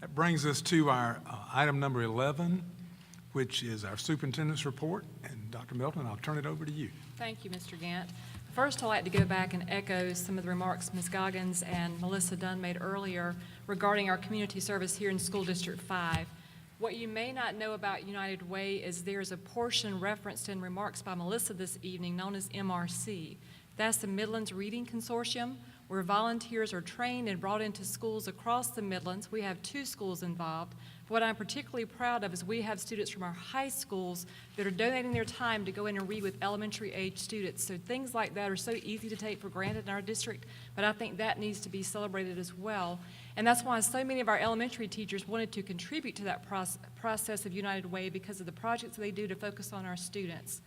That brings us to our item number 11, which is our superintendent's report. And Dr. Melton, I'll turn it over to you. Thank you, Mr. Gant. First, I'd like to go back and echo some of the remarks Ms. Goggins and Melissa Dunn made earlier regarding our community service here in School District 5. What you may not know about United Way is there's a portion referenced in remarks by Melissa this evening known as MRC. That's the Midlands Reading Consortium, where volunteers are trained and brought into schools across the Midlands. We have 2 schools involved. What I'm particularly proud of is we have students from our high schools that are donating their time to go in and read with elementary age students. So things like that are so easy to take for granted in our district, but I think that needs to be celebrated as well. And that's why so many of our elementary teachers wanted to contribute to that process of United Way because of the projects they do to focus on our students.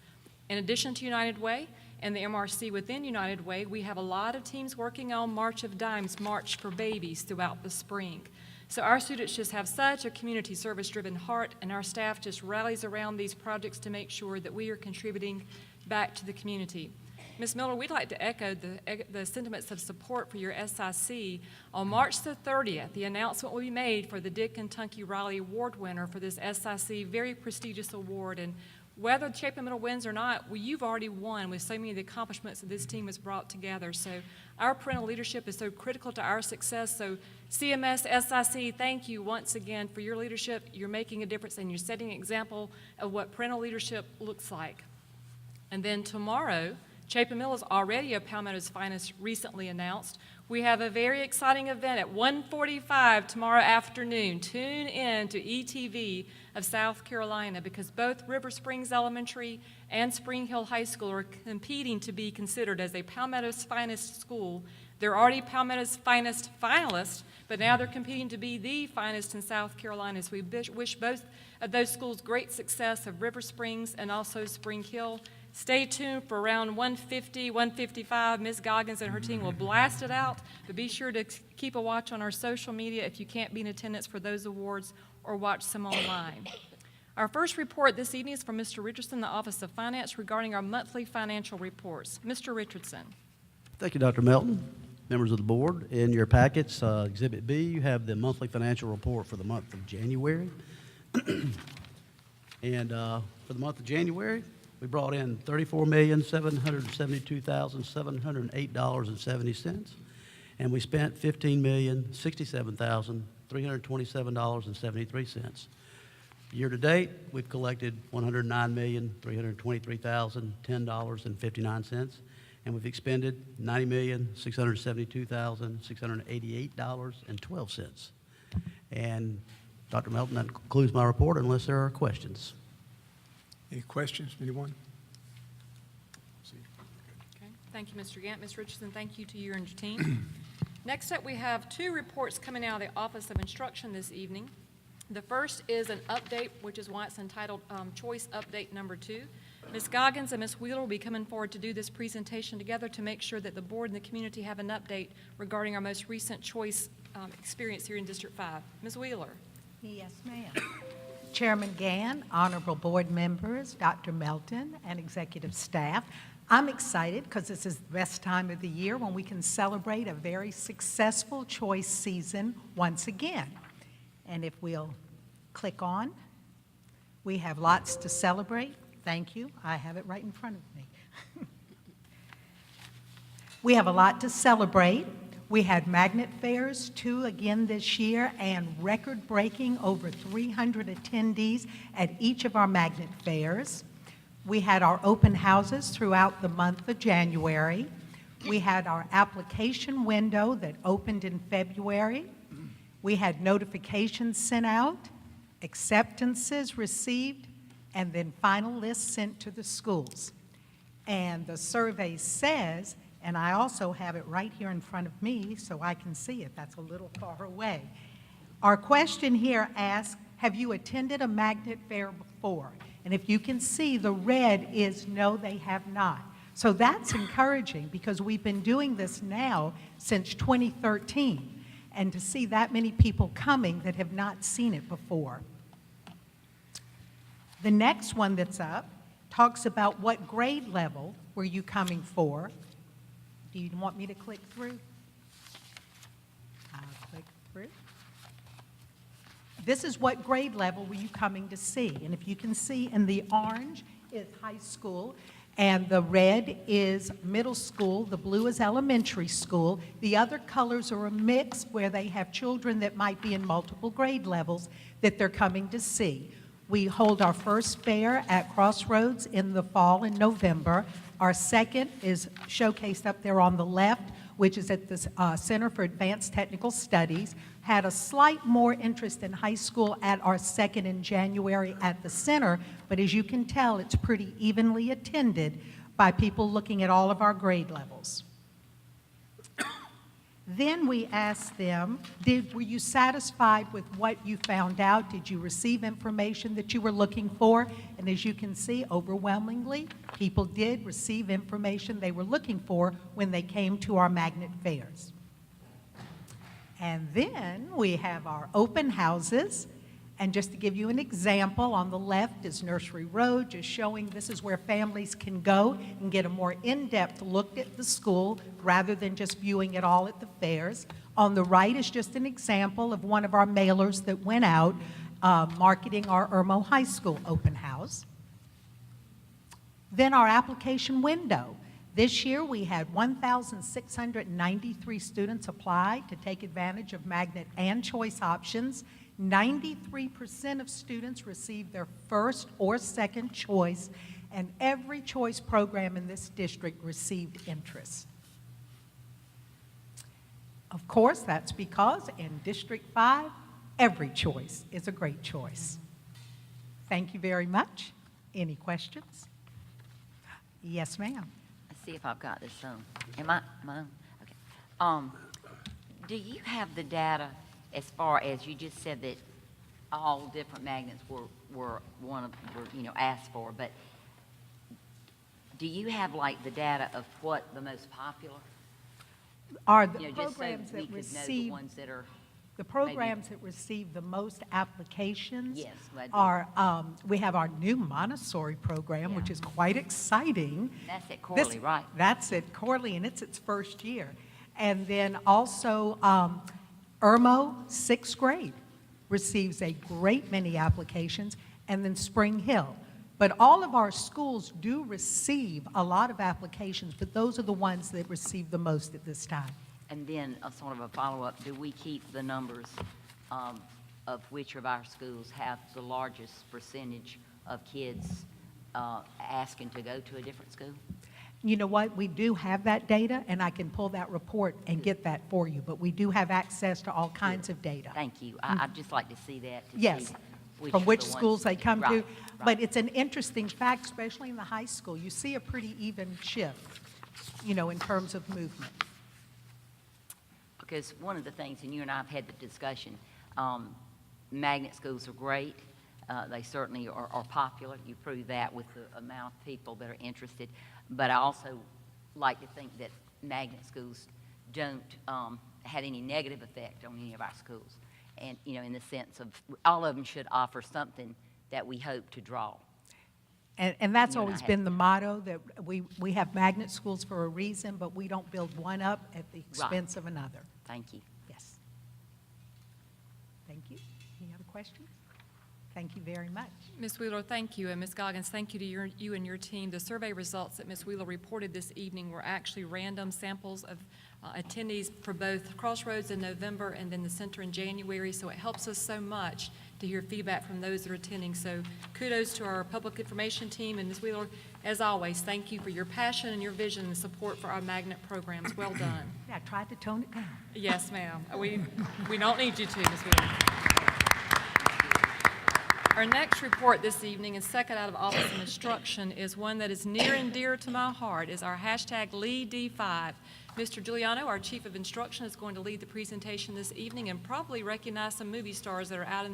In addition to United Way and the MRC within United Way, we have a lot of teams working on March of Dimes, March for Babies throughout the spring. So our students just have such a community service-driven heart, and our staff just rallies around these projects to make sure that we are contributing back to the community. Ms. Miller, we'd like to echo the sentiments of support for your SIC. On March the 30th, the announcement will be made for the Dick and Tunky Riley Award winner for this SIC very prestigious award. And whether Chapin Middle wins or not, well, you've already won with so many of the accomplishments that this team has brought together. So our parental leadership is so critical to our success. So CMS, SIC, thank you once again for your leadership. You're making a difference and you're setting an example of what parental leadership looks like. And then tomorrow, Chapin Middle is already a Palmetto's Finest recently announced. We have a very exciting event at 1:45 tomorrow afternoon. Tune in to ETV of South Carolina because both River Springs Elementary and Spring Hill High School are competing to be considered as a Palmetto's Finest school. They're already Palmetto's Finest finalists, but now they're competing to be the finest in South Carolina. So we wish both of those schools great success of River Springs and also Spring Hill. Stay tuned for around 1:50, 1:55. Ms. Goggins and her team will blast it out, but be sure to keep a watch on our social media if you can't be in attendance for those awards or watch some online. Our first report this evening is from Mr. Richardson, the Office of Finance, regarding our monthly financial reports. Mr. Richardson. Thank you, Dr. Melton. Members of the board, in your packets, Exhibit B, you have the monthly financial report for the month of January. And for the month of January, we brought in $34,772,708.70, and we spent $15,067,327.73. Year to date, we've collected $109,323,010.59, and we've expended $90,672,688.12. And Dr. Melton, that concludes my report unless there are questions. Any questions, anyone? Okay. Thank you, Mr. Gant. Ms. Richardson, thank you to you and your team. Next up, we have 2 reports coming out of the Office of Instruction this evening. The first is an update, which is why it's entitled Choice Update Number 2. Ms. Goggins and Ms. Wheeler will be coming forward to do this presentation together to make sure that the board and the community have an update regarding our most recent choice experience here in District 5. Ms. Wheeler. Yes, ma'am. Chairman Gann, honorable board members, Dr. Melton, and executive staff, I'm excited because this is the best time of the year when we can celebrate a very successful choice season once again. And if we'll click on, we have lots to celebrate. Thank you. I have it right in front of me. We have a lot to celebrate. We had magnet fairs, 2 again this year, and record-breaking over 300 attendees at each of our magnet fairs. We had our open houses throughout the month of January. We had our application window that opened in February. We had notifications sent out, acceptances received, and then final lists sent to the schools. And the survey says, and I also have it right here in front of me so I can see it. That's a little far away. Our question here asks, have you attended a magnet fair before? And if you can see, the red is no, they have not. So that's encouraging because we've been doing this now since 2013. And to see that many people coming that have not seen it before. The next one that's up talks about what grade level were you coming for. Do you want me to click through? I'll click through. This is what grade level were you coming to see? And if you can see in the orange is high school, and the red is middle school, the blue is elementary school. The other colors are a mix where they have children that might be in multiple grade levels that they're coming to see. We hold our first fair at Crossroads in the fall in November. Our second is showcased up there on the left, which is at the Center for Advanced Technical Studies. Had a slight more interest in high school at our second in January at the center, but as you can tell, it's pretty evenly attended by people looking at all of our grade levels. Then we asked them, were you satisfied with what you found out? Did you receive information that you were looking for? And as you can see, overwhelmingly, people did receive information they were looking for when they came to our magnet fairs. And then we have our open houses. And just to give you an example, on the left is Nursery Road, just showing this is where families can go and get a more in-depth look at the school rather than just viewing it all at the fairs. On the right is just an example of one of our mailers that went out marketing our Irmo High School open house. Then our application window. This year we had 1,693 students apply to take advantage of magnet and choice options. 93% of students received their first or second choice, and every choice program in this district received interest. Of course, that's because in District 5, every choice is a great choice. Thank you very much. Any questions? Yes, ma'am. Let's see if I've got this on. Am I on? Okay. Do you have the data as far as you just said that all different magnets were asked for, but do you have like the data of what the most popular? Are the Just so programs we that could know the receive ones that are the programs that receive the most applications Yes, I do. are, we have our new Montessori program, which Yeah. is quite exciting. That's at Corley, right? That's at Corley, and it's its first year. And then also, Irmo, sixth grade, receives a great many applications, and then Spring Hill. But all of our schools do receive a lot of applications, but those are the ones that receive the most at this time. And then a sort of a follow-up, do we keep the numbers of which of our schools have the largest percentage of kids asking to go to a different school? You know what? We do have that data, and I can pull that report and get that for you, but we do have access to all kinds of data. Thank you. I'd just like to see that. Yes, See from of which the ones- schools they come to. Right, But right. it's an interesting fact, especially in the high school. You see a pretty even shift, in terms of movement. Because one of the things, and you and I have had the discussion, magnet schools are great. They certainly are popular. You prove that with the amount of people that are interested. But I also like to think that magnet schools don't have any negative effect on any of our schools. And, in the sense of all of them should offer something that we hope to draw. And that's You and I always have- been the motto, that we have magnet schools for a reason, but we don't build one up at the expense of another. Thank you. Yes. Thank you. Any other questions? Thank you very much. Ms. Wheeler, thank you, and Ms. Goggins, thank you to you and your team. The survey results that Ms. Wheeler reported this evening were actually random samples of attendees for both Crossroads in November and then the center in January, so it helps us so much to hear feedback from those that are attending. So kudos to our public information team, and Ms. Wheeler, as always, thank you for your passion and your vision and support for our magnet programs. Well done. Yeah, I tried to tone it down. Yes, ma'am. We don't need you to, Ms. Wheeler. Our next report this evening, and second out of Office of Instruction, is one that is near and dear to my heart, is our hashtag LeadD5. Mr. Giuliano, our Chief of Instruction, is going to lead the presentation this evening and probably recognize some movie stars that are out in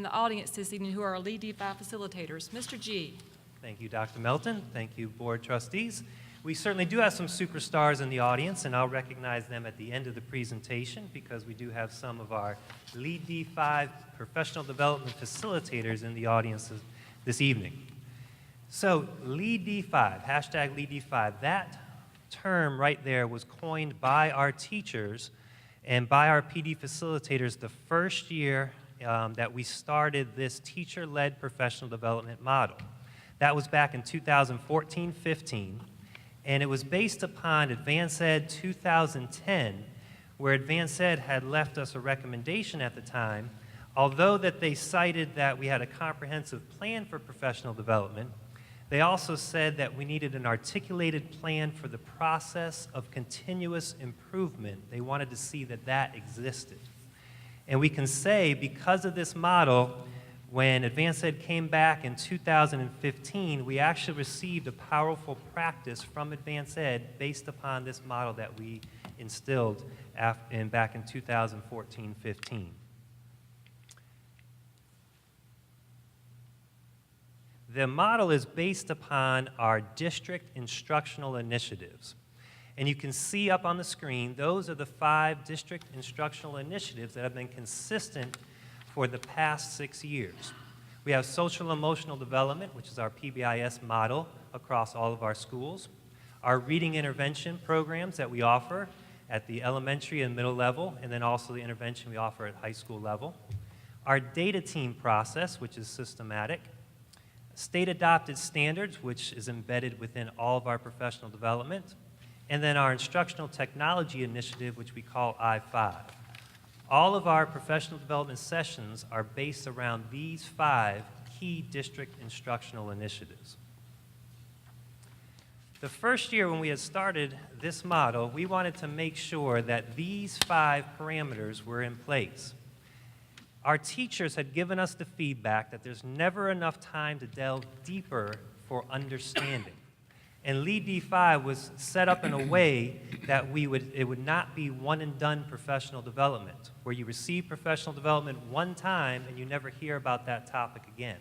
the audience this evening who are our LeadD5 facilitators. Mr. G. Thank you, Dr. Melton. Thank you, Board Trustees. We certainly do have some superstars in the audience, and I'll recognize them at the end of the presentation because we do have some of our Lead D5 professional development facilitators in the audience this evening. So Lead D5, hashtag Lead D5, that term right there was coined by our teachers and by our PD facilitators the first year that we started this teacher-led professional development model. That was back in 2014-15, and it was based upon Advanced Ed 2010, where Advanced Ed had left us a recommendation at the time. Although that they cited that we had a comprehensive plan for professional development, they also said that we needed an articulated plan for the process of continuous improvement. They wanted to see that that existed. And we can say, because of this model, when Advanced Ed came back in 2015, we actually received a powerful practice from Advanced Ed based upon this model that we instilled back in 2014-15. The model is based upon our district instructional initiatives. And you can see up on the screen, those are the 5 district instructional initiatives that have been consistent for the past 6 years. We have social emotional development, which is our PBIS model across all of our schools. Our reading intervention programs that we offer at the elementary and middle level, and then also the intervention we offer at high school level. Our data team process, which is systematic. State-adopted standards, which is embedded within all of our professional development, and then our instructional technology initiative, which we call I-5. All of our professional development sessions are based around these 5 key district instructional initiatives. The first year when we had started this model, we wanted to make sure that these 5 parameters were in place. Our teachers had given us the feedback that there's never enough time to delve deeper for understanding. And Lead D5 was set up in a way that it would not be one and done professional development, where you receive professional development one time and you never hear about that topic again.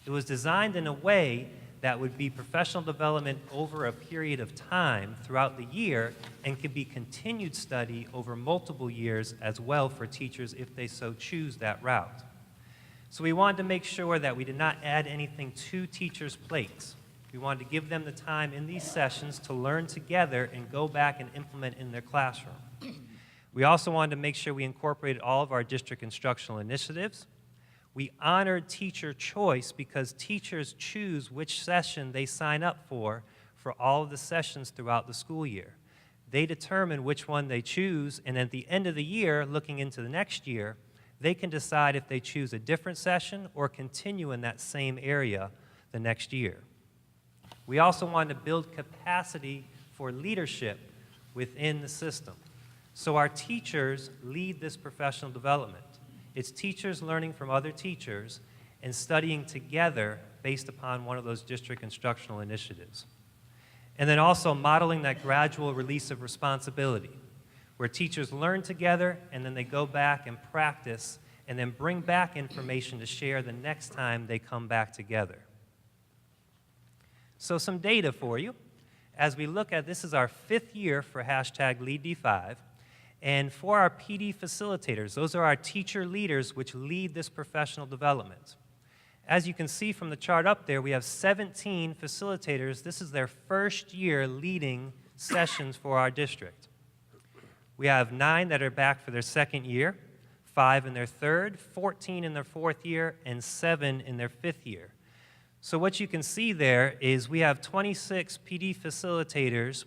It was designed in a way that would be professional development over a period of time throughout the year and could be continued study over multiple years as well for teachers if they so choose that route. So we wanted to make sure that we did not add anything to teachers' plates. We wanted to give them the time in these sessions to learn together and go back and implement in their classroom. We also wanted to make sure we incorporated all of our district instructional initiatives. We honored teacher choice because teachers choose which session they sign up for all of the sessions throughout the school year. They determine which one they choose, and at the end of the year, looking into the next year, they can decide if they choose a different session or continue in that same area the next year. We also wanted to build capacity for leadership within the system. So our teachers lead this professional development. It's teachers learning from other teachers and studying together based upon one of those district instructional initiatives. And then also modeling that gradual release of responsibility, where teachers learn together and then they go back and practice and then bring back information to share the next time they come back together. So some data for you. As we look at, this is our 5th year for #LeadD5. And for our PD facilitators, those are our teacher leaders which lead this professional development. As you can see from the chart up there, we have 17 facilitators. This is their first year leading sessions for our district. We have 9 that are back for their 2nd year, 5 in their 3rd, 14 in their 4th year, and 7 in their 5th year. So what you can see there is we have 26 PD facilitators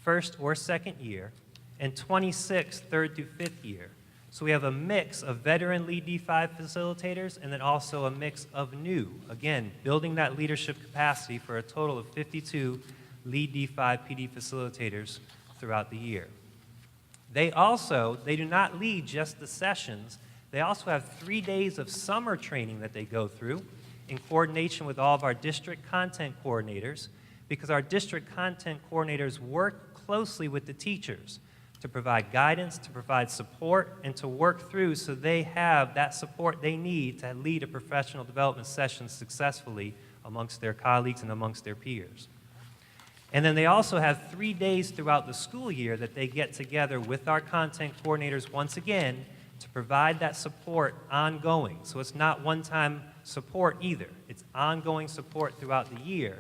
1st or 2nd year, and 26 3rd through 5th year. So we have a mix of veteran Lead D5 facilitators and then also a mix of new, again, building that leadership capacity for a total of 52 Lead D5 PD facilitators throughout the year. They do not lead just the sessions. They also have 3 days of summer training that they go through in coordination with all of our district content coordinators, because our district content coordinators work closely with the teachers to provide guidance, to provide support, and to work through so they have that support they need to lead a professional development session successfully amongst their colleagues and amongst their peers. And then they also have 3 days throughout the school year that they get together with our content coordinators once again to provide that support ongoing. So it's not one-time support either. It's ongoing support throughout the year.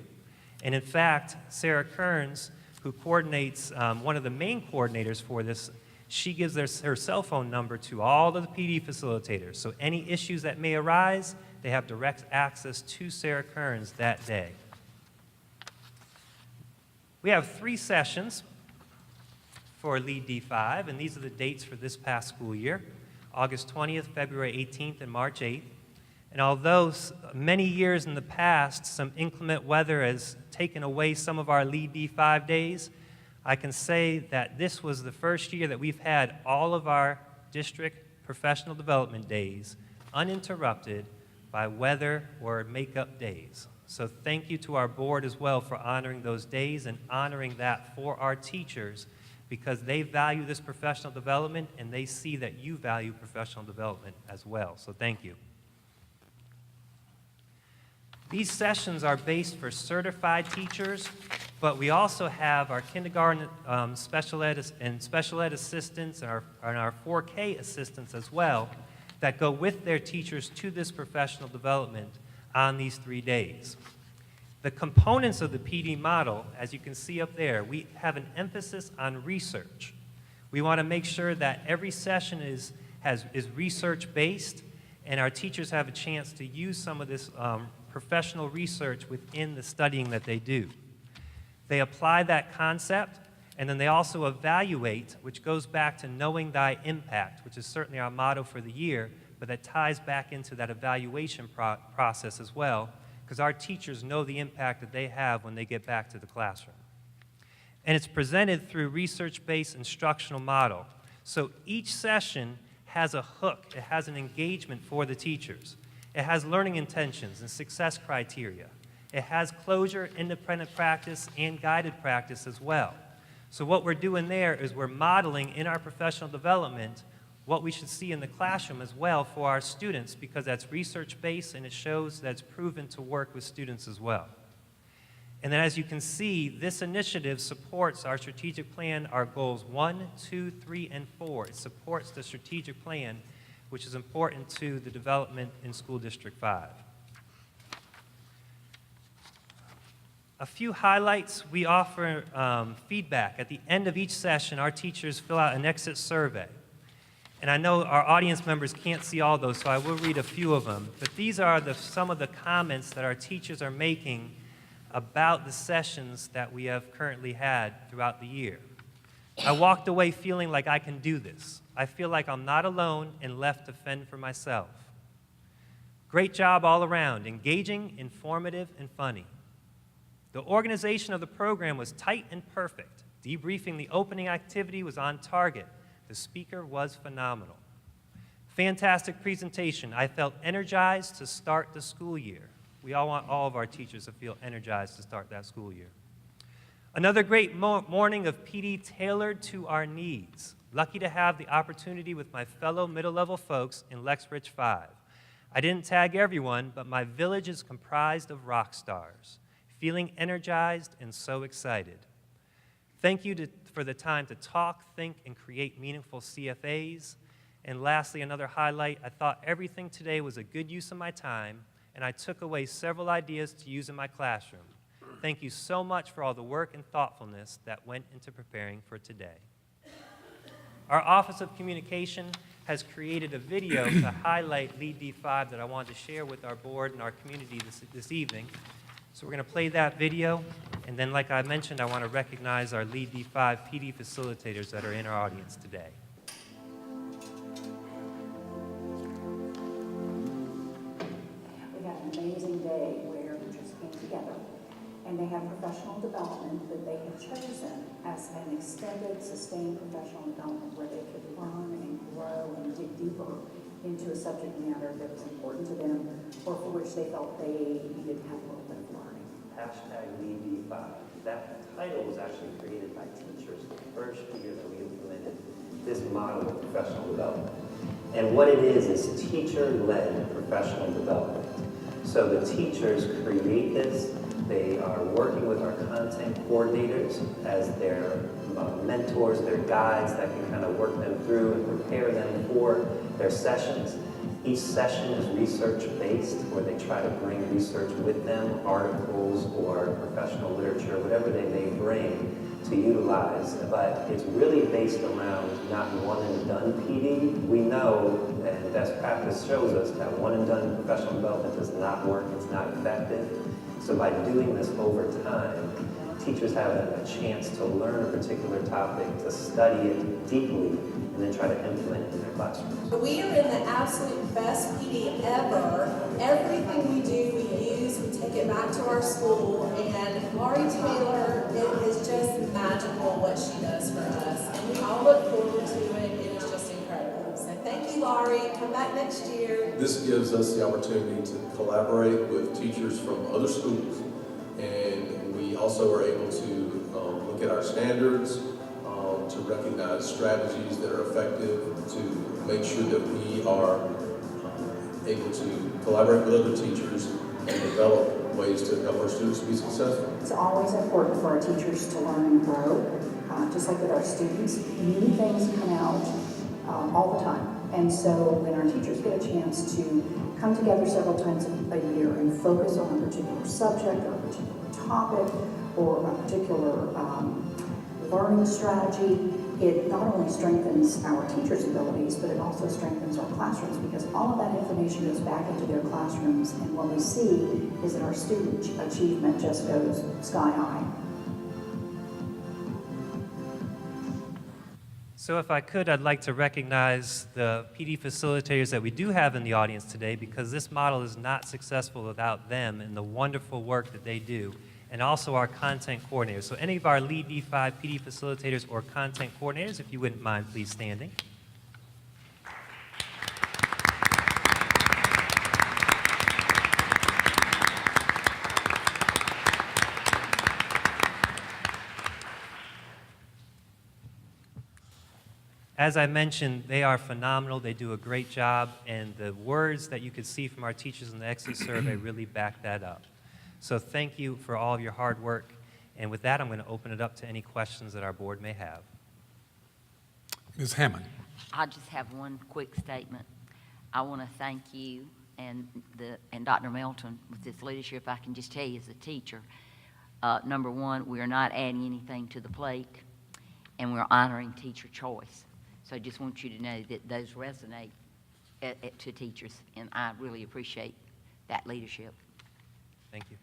And in fact, Sarah Kearns, who coordinates, one of the main coordinators for this, She gives her cell phone number to all of the PD facilitators. So any issues that may arise, they have direct access to Sarah Kearns that day. We have 3 sessions for Lead D5, and these are the dates for this past school year: August 20th, February 18th, and March 8th. And although many years in the past, some inclement weather has taken away some of our Lead D5 days, I can say that this was the first year that we've had all of our district professional development days uninterrupted by weather or makeup days. So thank you to our board as well for honoring those days and honoring that for our teachers, because they value this professional development and they see that you value professional development as well. So thank you. These sessions are based for certified teachers, but we also have our kindergarten special ed assistants and our 4K assistants as well that go with their teachers to this professional development on these 3 days. The components of the PD model, as you can see up there, we have an emphasis on research. We want to make sure that every session is research-based, and our teachers have a chance to use some of this professional research within the studying that they do. They apply that concept, and then they also evaluate, which goes back to knowing thy impact, which is certainly our motto for the year, but that ties back into that evaluation process as well, because our teachers know the impact that they have when they get back to the classroom. And it's presented through research-based instructional model. So each session has a hook. It has an engagement for the teachers. It has learning intentions and success criteria. It has closure, independent practice, and guided practice as well. So what we're doing there is we're modeling in our professional development what we should see in the classroom as well for our students, because that's research-based and it shows that it's proven to work with students as well. And then as you can see, this initiative supports our strategic plan, our goals 1, 2, 3, and 4. It supports the strategic plan, which is important to the development in School District 5. A few highlights: we offer feedback. At the end of each session, our teachers fill out an exit survey. And I know our audience members can't see all those, so I will read a few of them. But these are some of the comments that our teachers are making about the sessions that we have currently had throughout the year. I walked away feeling like I can do this. I feel like I'm not alone and left to fend for myself. Great job all around, engaging, informative, and funny. The organization of the program was tight and perfect. Debriefing the opening activity was on target. The speaker was phenomenal. Fantastic presentation. I felt energized to start the school year. We all want all of our teachers to feel energized to start that school year. Another great morning of PD tailored to our needs. Lucky to have the opportunity with my fellow middle-level folks in Lexbridge 5. I didn't tag everyone, but my village is comprised of rock stars. Feeling energized and so excited. Thank you for the time to talk, think, and create meaningful CFAs. And lastly, another highlight: I thought everything today was a good use of my time, and I took away several ideas to use in my classroom. Thank you so much for all the work and thoughtfulness that went into preparing for today. Our Office of Communication has created a video to highlight Lead D5 that I wanted to share with our board and our community this evening. So we're going to play that video, and then, like I mentioned, I want to recognize our Lead D5 PD facilitators that are in our audience today. We had an amazing day where teachers came together, and they have professional development that they have chosen as an extended, sustained professional development where they could learn and grow and dig deeper into a subject matter that was important to them or for which they felt they needed to have a little bit of learning. Hashtag LeadD5. That title was actually created by teachers the first year that we implemented this model of professional development. And what it is teacher-led professional development. So the teachers create this. They are working with our content coordinators as their mentors, their guides that can kind of work them through and prepare them for their sessions. Each session is research-based, where they try to bring research with them, articles or professional literature, whatever they may bring, to utilize, but it's really based around not one and done PD. We know, and best practice shows us, that one and done professional development does not work, it's not effective. So by doing this over time, teachers have a chance to learn a particular topic, to study it deeply, and then try to implement it in their classrooms. We are in the absolute best PD ever. Everything we do, we use, we take it back to our school, and Laurie Taylor, it is just magical what she does for us. And we all look forward to it. It is just incredible. So thank you, Laurie. Come back next year. This gives us the opportunity to collaborate with teachers from other schools, and we also are able to look at our standards, to recognize strategies that are effective, to make sure that we are able to collaborate with other teachers and develop ways to help our students be successful. It's always important for our teachers to learn and grow, just like with our students. New things come out all the time. And so when our teachers get a chance to come together several times a year and focus on a particular subject or a particular topic or a particular learning strategy, it not only strengthens our teachers' abilities, but it also strengthens our classrooms, because all of that information goes back into their classrooms, and what we see is that our student achievement just goes sky high. So if I could, I'd like to recognize the PD facilitators that we do have in the audience today, because this model is not successful without them and the wonderful work that they do, and also our content coordinators. So any of our Lead D5 PD facilitators or content coordinators, if you wouldn't mind, please standing. As I mentioned, they are phenomenal. They do a great job, and the words that you could see from our teachers in the exit survey really back that up. So thank you for all of your hard work. And with that, I'm going to open it up to any questions that our board may have. Ms. Hammond. I just have one quick statement. I want to thank you and Dr. Melton with this leadership. I can just tell you as a teacher, number one, we are not adding anything to the plate, and we're honoring teacher choice. So I just want you to know that those resonate to teachers, and I really appreciate that leadership. Thank you.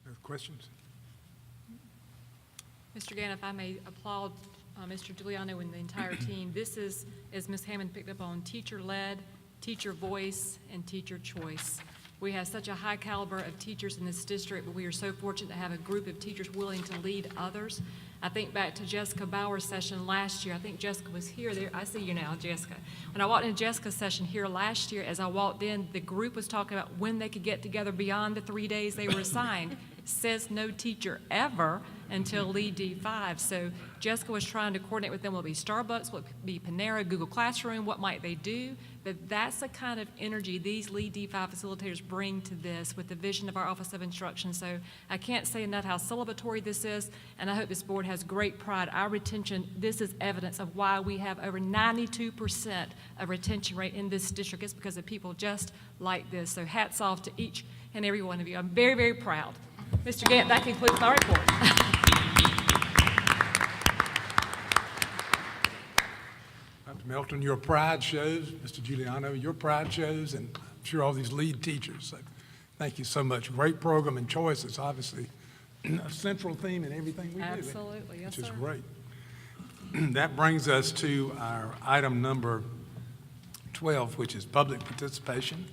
Other questions? Mr. Gann, if I may applaud Mr. Giuliano and the entire team. This is, as Ms. Hammond picked up on, teacher-led, teacher voice, and teacher choice. We have such a high caliber of teachers in this district, but we are so fortunate to have a group of teachers willing to lead others. I think back to Jessica Bauer's session last year. I think Jessica was here. There, I see you now, Jessica. When I walked into Jessica's session here last year, as I walked in, the group was talking about when they could get together beyond the 3 days they were assigned. Says no teacher ever until Lead D5. So Jessica was trying to coordinate with them. Will it be Starbucks? Will it be Panera, Google Classroom? What might they do? But that's the kind of energy these Lead D5 facilitators bring to this with the vision of our Office of Instruction. So I can't say enough how celebratory this is, and I hope this board has great pride. Our retention, this is evidence of why we have over 92% of retention rate in this district. It's because of people just like this. So hats off to each and every one of you. I'm very, very proud. Mr. Gant, that concludes my report. Dr. Melton, your pride shows. Mr. Giuliano, your pride shows, and I'm sure all these lead teachers. So thank you so much. Great program, and choice is obviously a central theme in everything we do. Absolutely, yes, which is sir. great. That brings us to our item number 12, which is public participation.